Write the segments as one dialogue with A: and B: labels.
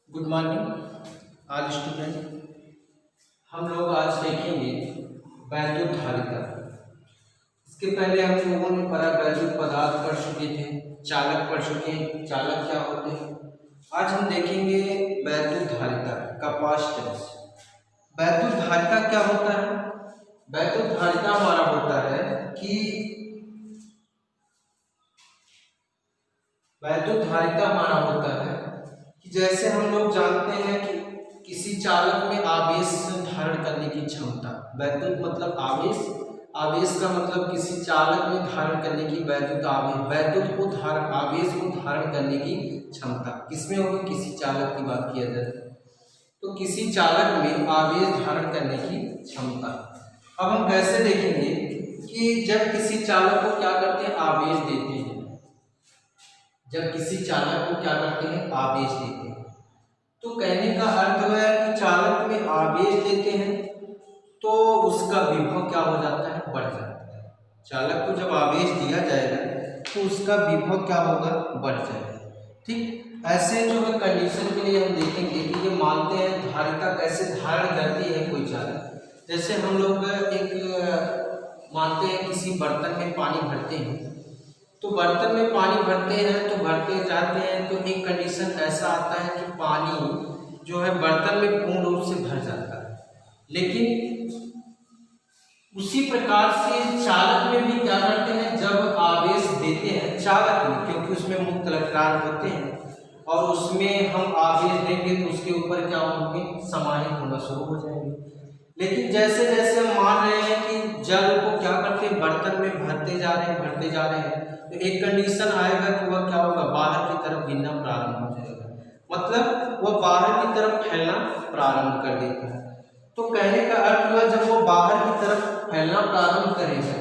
A: Good morning all student. हम लोग आज देखेंगे वैद्युत धारिता। इसके पहले हम लोगों ने पढ़ा वैद्युत पदार्थ पढ़ चुके थे, चालक पढ़ चुके हैं, चालक क्या होते हैं। आज हम देखेंगे वैद्युत धारिता का पास्ट टेंस। वैद्युत धारिता क्या होता है? वैद्युत धारिता हमारा होता है कि वैद्युत धारिता हमारा होता है कि जैसे हम लोग जानते हैं कि किसी चालक में आवेश धारण करने की क्षमता। वैद्युत मतलब आवेश, आवेश का मतलब किसी चालक में धारण करने की वैद्युत आवेश, वैद्युत को धारण, आवेश को धारण करने की क्षमता किसमें होगी? किसी चालक की बात किया जाए तो किसी चालक में आवेश धारण करने की क्षमता। अब हम कैसे देखेंगे कि जब किसी चालक को क्या करते हैं? आवेश देते हैं। जब किसी चालक को क्या करते हैं? आवेश देते हैं। तो कहने का अर्थ है कि चालक में आवेश देते हैं तो उसका विभव क्या हो जाता है? बढ़ जाता है। चालक को जब आवेश दिया जाएगा तो उसका विभव क्या होगा? बढ़ जाएगा। ठीक ऐसे जो है कंडीशन के लिए हम देखेंगे कि ये मानते हैं धारिता कैसे धारण करती है कोई चालक। जैसे हम लोग एक मानते हैं किसी बर्तन में पानी भरते हैं, तो बर्तन में पानी भरते हैं तो भरते जाते हैं तो एक कंडीशन ऐसा आता है कि पानी जो है बर्तन में पूर्ण रूप से भर जाता है। लेकिन उसी प्रकार से चालक में भी क्या करते हैं? जब आवेश देते हैं चालक में, क्योंकि उसमें मुक्त इलेक्ट्रॉन होते हैं और उसमें हम आवेश देंगे तो उसके ऊपर क्या होंगे? समाहित होना शुरू हो जाएंगे। लेकिन जैसे जैसे हम मान रहे हैं कि जल को क्या करते हैं? बर्तन में भरते जा रहे हैं तो एक कंडीशन आएगा कि वह क्या होगा? बाहर की तरफ गिरना प्रारंभ हो जाएगा, मतलब वह बाहर की तरफ फैलना प्रारंभ कर देता है। तो कहने का अर्थ हुआ जब वो बाहर की तरफ फैलना प्रारंभ करेगा,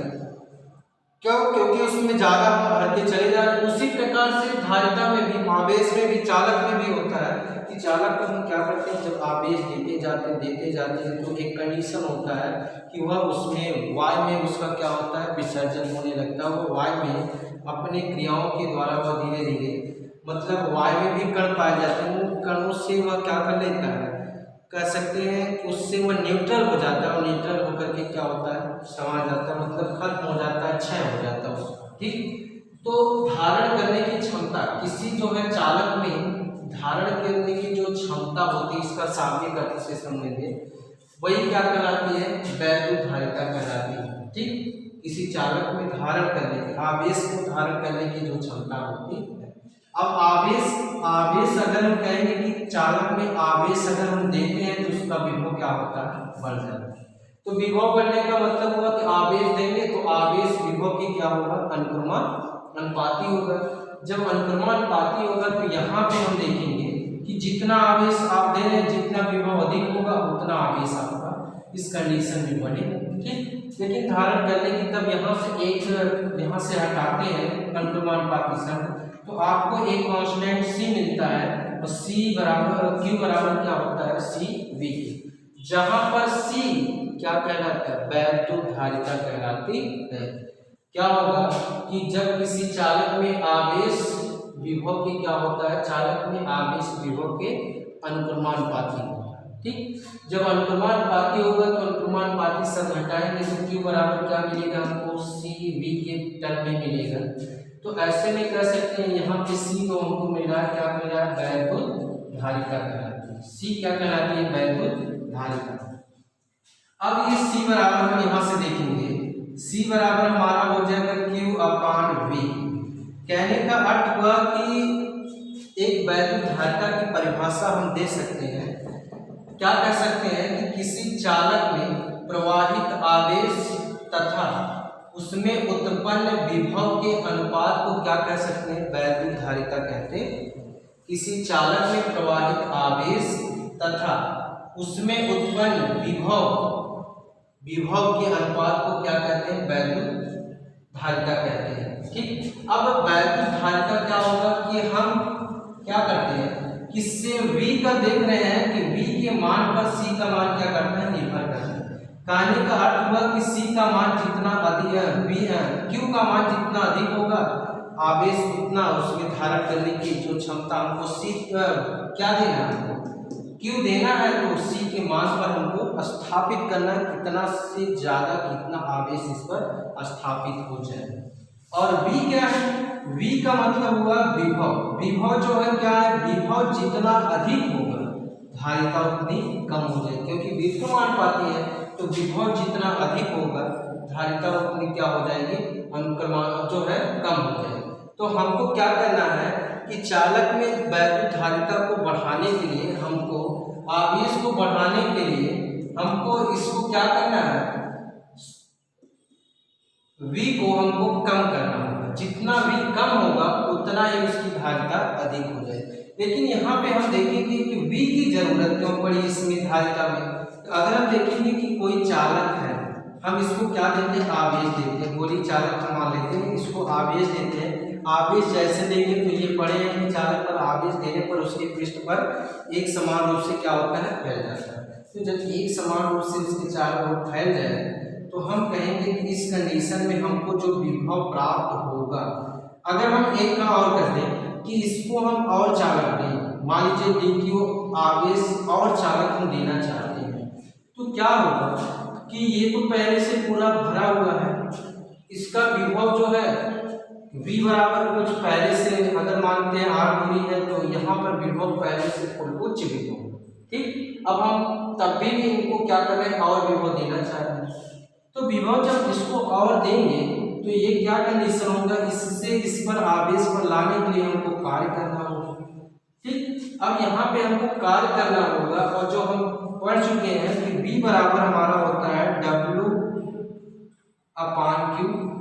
A: क्यों? क्योंकि उसमें ज्यादा हम भरते चले जा रहे हैं। उसी प्रकार से धारिता में भी, आवेश में भी, चालक में भी होता है कि चालक को हम क्या करते हैं? जब आवेश देते जाते हैं तो एक कंडीशन होता है कि वह उसमें वायु में उसका क्या होता है? विसर्जन होने लगता है। वो वायु में अपने क्रियाओं के द्वारा वह धीरे धीरे, मतलब वायु में भी कण पाए जाते हैं, उन कणों से वह क्या कर लेता है? कह सकते हैं कि उससे वह न्यूट्रल हो जाता है और न्यूट्रल होकर के क्या होता है? समा जाता है, मतलब खत्म हो जाता है, क्षय हो जाता है उसका। ठीक, तो धारण करने की क्षमता किसी जो है चालक में धारण करने की जो क्षमता होती है, इसका शाब्दिक अर्थ से समझेंगे, वही क्या कहलाती है? वैद्युत धारिता कहलाती है। ठीक, किसी चालक में धारण करने की, आवेश को धारण करने की जो क्षमता होती है। अब आवेश अगर हम कहेंगे कि चालक में आवेश अगर हम देते हैं तो उसका विभव क्या होता है? बढ़ जाता है। तो विभव बढ़ने का मतलब हुआ कि आवेश देंगे तो आवेश विभव की क्या होगा? अनुक्रमण अनुपाती होगा। जब अनुक्रमण अनुपाती होगा तो यहाँ पे हम देखेंगे कि जितना आवेश आप दे रहे हैं, जितना विभव अधिक होगा उतना आवेश आपका इस कंडीशन में बढ़ेगा। ठीक, लेकिन धारण करने की तब यहाँ से एक यहाँ से हटाते हैं अनुक्रमानुपाती शब्द, तो आपको एक कांस्टेंट C मिलता है और C बराबर Q बराबर क्या होता है? CV, जहां पर C क्या कहलाता है? वैद्युत धारिता कहलाती है। क्या होगा कि जब किसी चालक में आवेश विभव के क्या होता है? चालक में आवेश विभव के अनुक्रमानुपाती होता है। ठीक, जब अनुक्रमानुपाती होगा तो अनुक्रमानुपाती शब्द हटाएंगे तो Q बराबर क्या मिलेगा हमको? CV के टर्म में मिलेगा। तो ऐसे में कह सकते हैं यहाँ पे C को हमको मिल रहा है, क्या मिल रहा है? वैद्युत धारिता कहलाती है। C क्या कहलाती है? वैद्युत धारिता। अब ये C बराबर हम यहाँ से देखेंगे, C बराबर हमारा हो जाएगा Q/V। कहने का अर्थ हुआ कि एक वैद्युत धारिता की परिभाषा हम दे सकते हैं। क्या कह सकते हैं कि किसी चालक में प्रवाहित आवेश तथा उसमें उत्पन्न विभव के अनुपात को क्या कह सकते हैं? वैद्युत धारिता कहते हैं। किसी चालक में प्रवाहित आवेश तथा उसमें उत्पन्न विभव के अनुपात को क्या कहते हैं? वैद्युत धारिता कहते हैं। ठीक, अब वैद्युत धारिता क्या होगा कि हम क्या करते हैं? किससे V का देख रहे हैं कि V के मान पर C का मान क्या करता है? निर्भर करता है। कहने का अर्थ हुआ कि C का मान जितना अधिक है, Q का मान जितना अधिक होगा आवेश उतना उसमें धारण करने की जो क्षमता हमको सी क्या देना है हमको क्यों देना है, तो सी के मान पर हमको स्थापित करना है कितना से ज़्यादा कितना आवेश इस पर स्थापित हो जाए। और V क्या है, V का मतलब हुआ विभव। विभव जो है क्या है, विभव जितना अधिक होगा धारिता उतनी कम हो जाएगी, क्योंकि विभव मान पाती है तो विभव जितना अधिक होगा धारिता उतनी क्या हो जाएगी, अनुक्रमांक जो है कम हो जाएगी। तो हमको क्या करना है कि चालक में वैद्युत धारिता को बढ़ाने के लिए, हमको आवेश को बढ़ाने के लिए हमको इसको क्या करना है, V को हमको कम करना होगा। जितना V कम होगा उतना ही उसकी धारिता अधिक हो जाए। लेकिन यहाँ पे हम देखेंगे कि V की जरूरत क्यों पड़ी इसमें धारिता में। तो अगर हम देखेंगे कि कोई चालक है, हम इसको क्या देते हैं, आवेश देते हैं। गोली चालक हम मान लेते हैं, इसको आवेश देते हैं। आवेश जैसे देंगे तो ये पढ़े हैं कि चालक पर आवेश देने पर उसके पृष्ठ पर एक समान रूप से क्या होता है, फैल जाता है। तो जब एक समान रूप से इसके चारों ओर फैल जाए तो हम कहेंगे कि इस कंडीशन में हमको जो विभव प्राप्त होगा। अगर हम एक काम और कर दें कि इसको हम और चालक दें, मान लीजिए DQ आवेश और चालक हम देना चाहते हैं, तो क्या होगा कि ये तो पहले से पूरा भरा हुआ है, इसका विभव जो है V बराबर कुछ पहले से, अगर मानते हैं R दूरी है तो यहाँ पर विभव पहले से उच्च विभव, ठीक। अब हम तब भी इनको क्या कर रहे हैं, और विभव देना चाह रहे हैं। तो विभव जब इसको और देंगे तो ये क्या कंडीशन होगा, इससे इस पर आवेश पर लाने के लिए हमको कार्य करना होगा, ठीक। अब यहाँ पे हमको कार्य करना होगा, और जो हम पढ़ चुके हैं कि V बराबर हमारा होता है W/Q,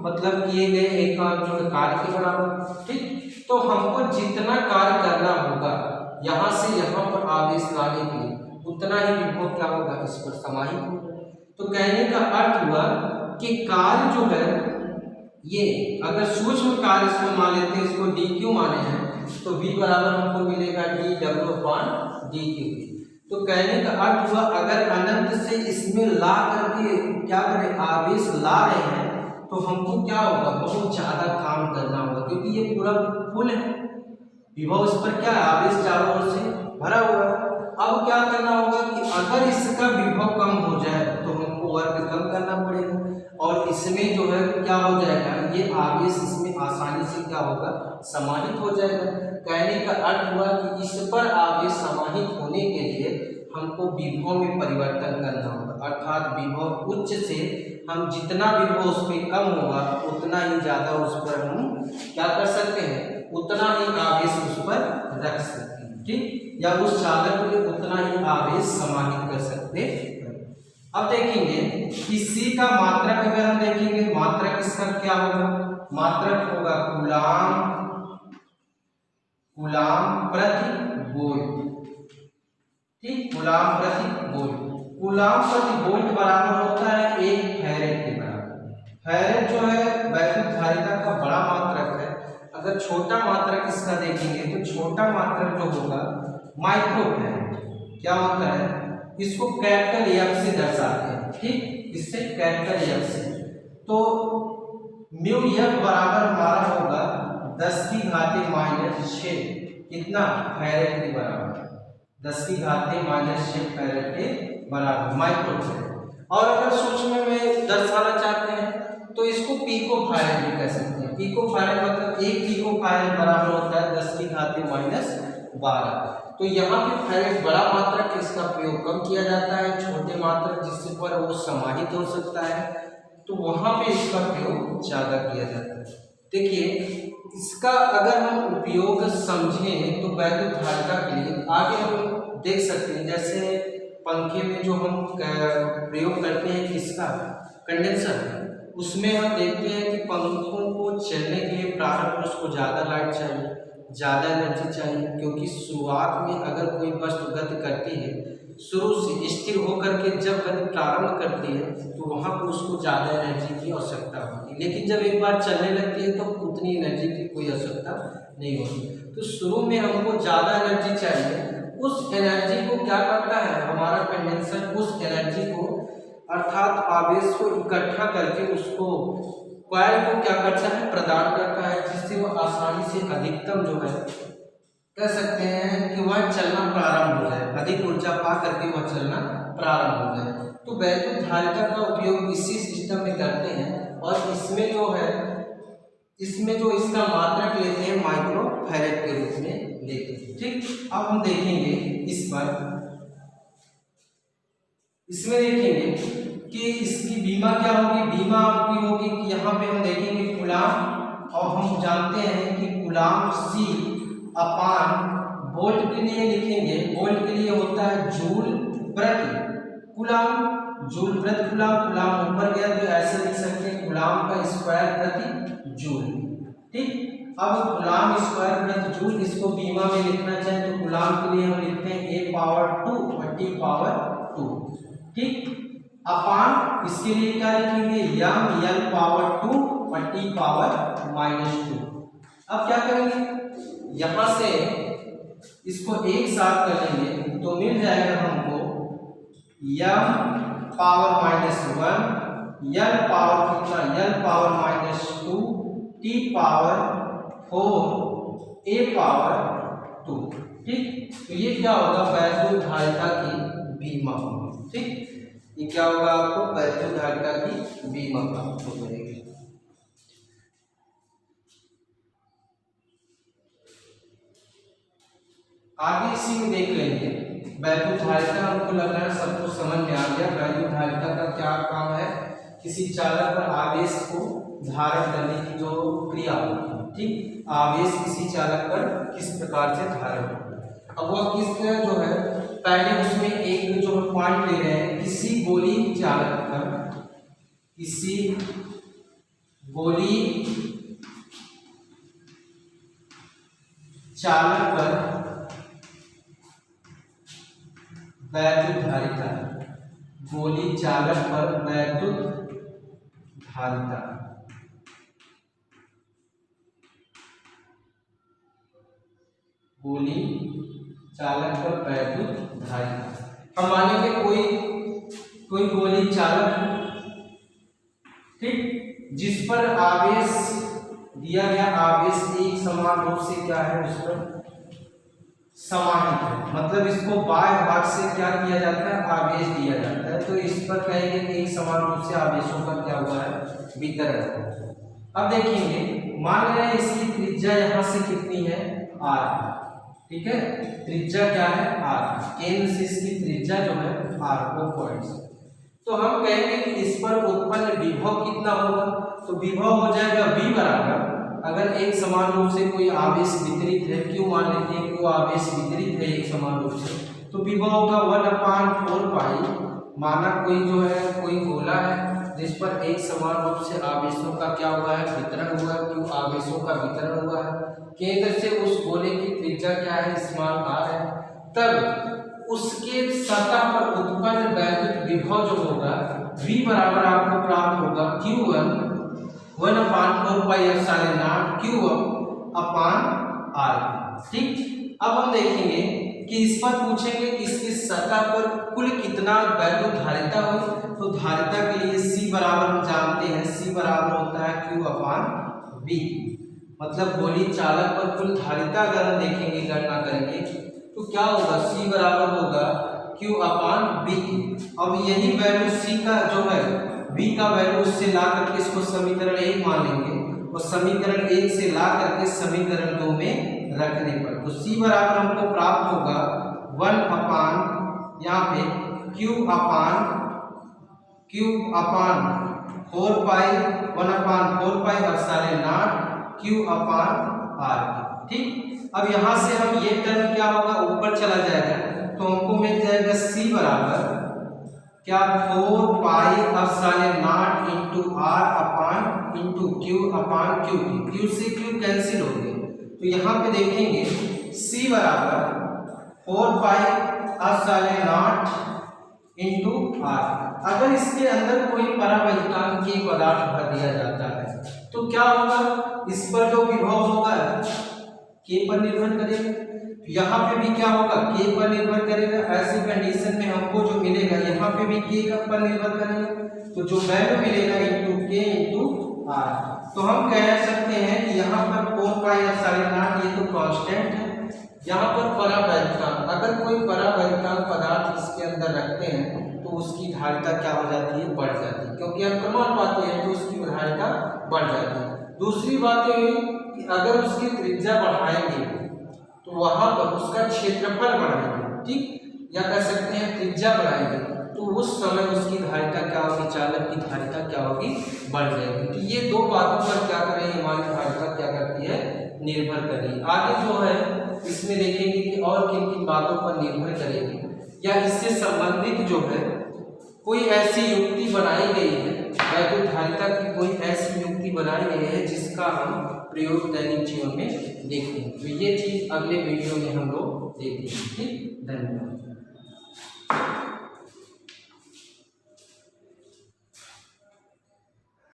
A: मतलब किए गए एक जो कार्य के बराबर, ठीक। तो हमको जितना कार्य करना होगा यहाँ से यहाँ पर आवेश लाने के लिए, उतना ही विभव क्या होगा, इस पर समाहित होगा। तो कहने का अर्थ हुआ कि कार्य जो है ये, अगर सूक्ष्म कार्य इसको मान लेते हैं, इसको DQ माने हैं, तो V बराबर हमको मिलेगा dW/dQ। तो कहने का अर्थ हुआ अगर अनंत से इसमें ला करके क्या करें, आवेश ला रहे हैं, तो हमको क्या होगा, बहुत ज्यादा काम करना होगा, क्योंकि ये पूरा फुल है, विभव इस पर क्या है, आवेश चारों ओर से भरा हुआ है। अब क्या करना होगा कि अगर इसका विभव कम हो जाए तो हमको वर्ग कम करना पड़ेगा, और इसमें जो है क्या हो जाएगा, ये आवेश इसमें आसानी से क्या होगा, समाहित हो जाएगा। कहने का अर्थ हुआ कि इस पर आवेश समाहित होने के लिए हमको विभव में परिवर्तन करना होगा, अर्थात विभव उच्च से हम जितना विभव उसमें कम होगा उतना ही ज्यादा उस पर हम क्या कर सकते हैं, उतना ही आवेश उस पर रख सकते हैं, ठीक, या उस चालक में उतना ही आवेश समाहित कर सकते हैं। अब देखेंगे कि C का मात्रक, अगर हम देखेंगे मात्रक इसका क्या होगा, मात्रक होगा कूलाम प्रति वोल्ट, ठीक, कूलाम प्रति वोल्ट। कूलाम प्रति वोल्ट बराबर होता है 1 फैरेड के बराबर। फैरेड जो है वैद्युत धारिता का बड़ा मात्रक है। अगर छोटा मात्रक इसका देखेंगे तो छोटा मात्रक जो होगा माइक्रो फैरेड, क्या होता है, इसको कैपिटल F से दर्शाते हैं, ठीक, इससे कैपिटल F से। तो म्यू F बराबर हमारा होगा 10⁻⁻⁶, कितना, फैरेड के बराबर, 10⁻⁻⁶ फैरेड के बराबर माइक्रो फैरेड। और अगर सूक्ष्म में दर्शाना चाहते हैं तो इसको पिको फैरेड भी कह सकते हैं। पिको फैरेड मतलब 1 पिको फैरेड बराबर होता है 10⁻⁻12। तो यहाँ पे फैरेड बड़ा मात्रक, इसका प्रयोग कम किया जाता है, छोटे मात्रक जिससे पर वो समाहित हो सकता है तो वहाँ पे इसका प्रयोग ज़्यादा किया जाता है। देखिए इसका अगर हम उपयोग समझें तो वैद्युत धारिता के लिए आगे हम देख सकते हैं, जैसे पंखे में जो हम प्रयोग करते हैं किसका, कंडेंसर, उसमें हम देखते हैं कि पंखों को चलने के लिए प्रारंभ में उसको ज़्यादा लाइट चाहिए, ज़्यादा एनर्जी चाहिए, क्योंकि शुरुआत में अगर कोई वस्तु गति करती है, शुरू से स्थिर होकर के जब गति प्रारंभ करती है तो वहाँ पर उसको ज़्यादा एनर्जी की आवश्यकता होती है, लेकिन जब एक बार चलने लगती है तो उतनी एनर्जी की कोई आवश्यकता नहीं होती। तो शुरू में हमको ज़्यादा एनर्जी चाहिए, उस एनर्जी को क्या करता है हमारा कंडेंसर, उस एनर्जी को अर्थात आवेश को इकट्ठा करके उसको कॉइल को क्या करता है, प्रदान करता है, जिससे वो आसानी से अधिकतम जो है कह सकते हैं कि वह चलना प्रारंभ हो जाए, अधिक ऊर्जा पा करके वह चलना प्रारंभ हो जाए। तो वैद्युत धारिता का उपयोग इसी सिस्टम में करते हैं और इसमें जो है इसका मात्रक लेते हैं माइक्रो फैरेड के रूप में लेते हैं। ठीक, अब हम देखेंगे इसमें देखेंगे कि इसकी बीमा क्या होगी। बीमा आपकी होगी कि यहाँ पे हम देखेंगे कूलाम, और हम जानते हैं कि कूलाम C अपान वोल्ट के लिए लिखेंगे, वोल्ट के लिए होता है जूल प्रति कूलाम, जूल प्रति कूलाम, कूलाम ऊपर गया तो ऐसे लिख सकते हैं कूलाम का स्क्वायर प्रति जूल। ठीक, अब कूलाम स्क्वायर प्रति जूल, इसको बीमा में लिखना चाहे तो कूलाम के लिए हम लिखते हैं a पावर 2 और t पावर 2। ठीक, अपान इसके लिए क्या लिखेंगे m l पावर 2 और t पावर -2। अब क्या करेंगे, यहां से इसको एक साथ कर लेंगे तो मिल जाएगा हमको m पावर -1, l पावर कितना, l power -2, t power 4, a power 2। ठीक, तो ये क्या होगा, वैद्युत धारिता की बीमा होगी। ठीक, ये क्या होगा, आपको वैद्युत धारिता की बीमा प्राप्त हो जाएगी। आगे इसी में देख लेंगे वैद्युत धारिता। हमको लग रहा है सबको समझ में आ गया वैद्युत धारिता का क्या काम है, किसी चालक पर आवेश को धारण करने की जो क्रिया होती है। ठीक, आवेश किसी चालक पर किस प्रकार से धारण होता है। अब वह किस जो है, पहले उसमें एक जो पॉइंट ले रहे हैं, किसी गोली चालक पर, किसी गोली चालक पर वैद्युत धारिता, गोली चालक पर वैद्युत धारिता, गोली चालक पर वैद्युत धारिता। हम मानेंगे कोई गोली चालक, ठीक, जिस पर आवेश दिया गया, आवेश एक समान रूप से क्या है उस पर समाहित है, मतलब इसको बाह्य भाग से क्या किया जाता है, आवेश दिया जाता है, तो इस पर कहेंगे कि एक समान रूप से आवेशों का क्या हुआ है, वितरण। अब देखेंगे, मान रहे हैं इसकी त्रिज्या यहाँ से कितनी है, r। ठीक है, त्रिज्या क्या है, r, केंद्र से इसकी त्रिज्या जो है r को पॉइंट। तो हम कहेंगे कि इस पर उत्पन्न विभव कितना होगा, तो विभव हो जाएगा v बराबर, अगर एक समान रूप से कोई आवेश वितरित है, क्यों मान लेते हैं कि वो आवेश वितरित है एक समान रूप से, तो विभव होगा 1/4 पाई। माना कोई जो है, कोई गोला है जिस पर एक समान रूप से आवेशों का क्या हुआ है, वितरण हुआ है, क्यों आवेशों का वितरण हुआ है, केंद्र से उस गोले की त्रिज्या क्या है, स्मॉल r है, तब उसके सतह पर उत्पन्न वैद्युत विभव जो होगा v बराबर आपको प्राप्त होगा q1 1/4 pi epsilon not q upon r। ठीक, अब हम देखेंगे कि इस पर पूछेंगे कि इसकी सतह पर कुल कितना वैद्युत धारिता हो, तो धारिता के लिए c बराबर हम जानते हैं, c बराबर होता है q अपान v, मतलब गोली चालक पर कुल धारिता अगर हम देखेंगे, गणना करेंगे तो क्या होगा, c बराबर होगा q अपान v। अब यही वैल्यू c का जो है, v का वैल्यू उससे ला करके इसको समीकरण 1 मान लेंगे, और समीकरण 1 से ला करके समीकरण 2 में रखने पर तो c बराबर हमको प्राप्त होगा 1 अपान यहाँ पे q upon 4 pi 1/4 pi epsilon not q upon r। ठीक, अब यहाँ से हम ये टर्म क्या होगा, ऊपर चला जाएगा, तो हमको मिल जाएगा c बराबर क्या 4 pi epsilon not into r upon into q upon q से q कैंसिल हो गए, तो यहाँ पे देखेंगे c बराबर 4 pi epsilon not into r। अगर इसके अंदर कोई परावैद्युतांकीय पदार्थ भर दिया जाता है तो क्या होगा, इस पर जो विभव होगा k पर निर्भर करेगा, यहाँ पे भी क्या होगा, k पर निर्भर करेगा। ऐसी कंडीशन में हमको जो मिलेगा यहाँ पे भी k पर निर्भर करेगा, तो जो वैल्यू मिलेगा इंटू k इंटू आर। तो हम कह सकते हैं कि यहाँ पर 4 पाई एप्सिलॉन नॉट ये तो कांस्टेंट है। यहाँ पर परावैद्युतांक, अगर कोई परावैद्युतांक पदार्थ इसके अंदर रखते हैं तो उसकी धारिता क्या हो जाती है, बढ़ जाती है, क्योंकि अंतर्मान पाते हैं तो उसकी धारिता बढ़ जाती है। दूसरी बात ये कि अगर उसकी त्रिज्या बढ़ाएंगे तो वहां पर उसका क्षेत्रफल बढ़ाएंगे, ठीक, या कह सकते हैं त्रिज्या बढ़ाएंगे, तो उस समय उसकी धारिता क्या होगी, चालक की धारिता क्या होगी, बढ़ जाएगी। तो ये दो बातों पर क्या करेंगे, हमारी धारिता क्या करती है, निर्भर करेगी। आगे जो है इसमें देखेंगे कि और किन किन बातों पर निर्भर करेगी, या इससे संबंधित जो है कोई ऐसी युक्ति बनाई गई है, वैद्युत धारिता की कोई ऐसी युक्ति बनाई गई है जिसका हम प्रयोग दैनिक जीवन में देखते हैं। तो ये चीज अगले वीडियो में हम लोग देखेंगे। ठीक, धन्यवाद।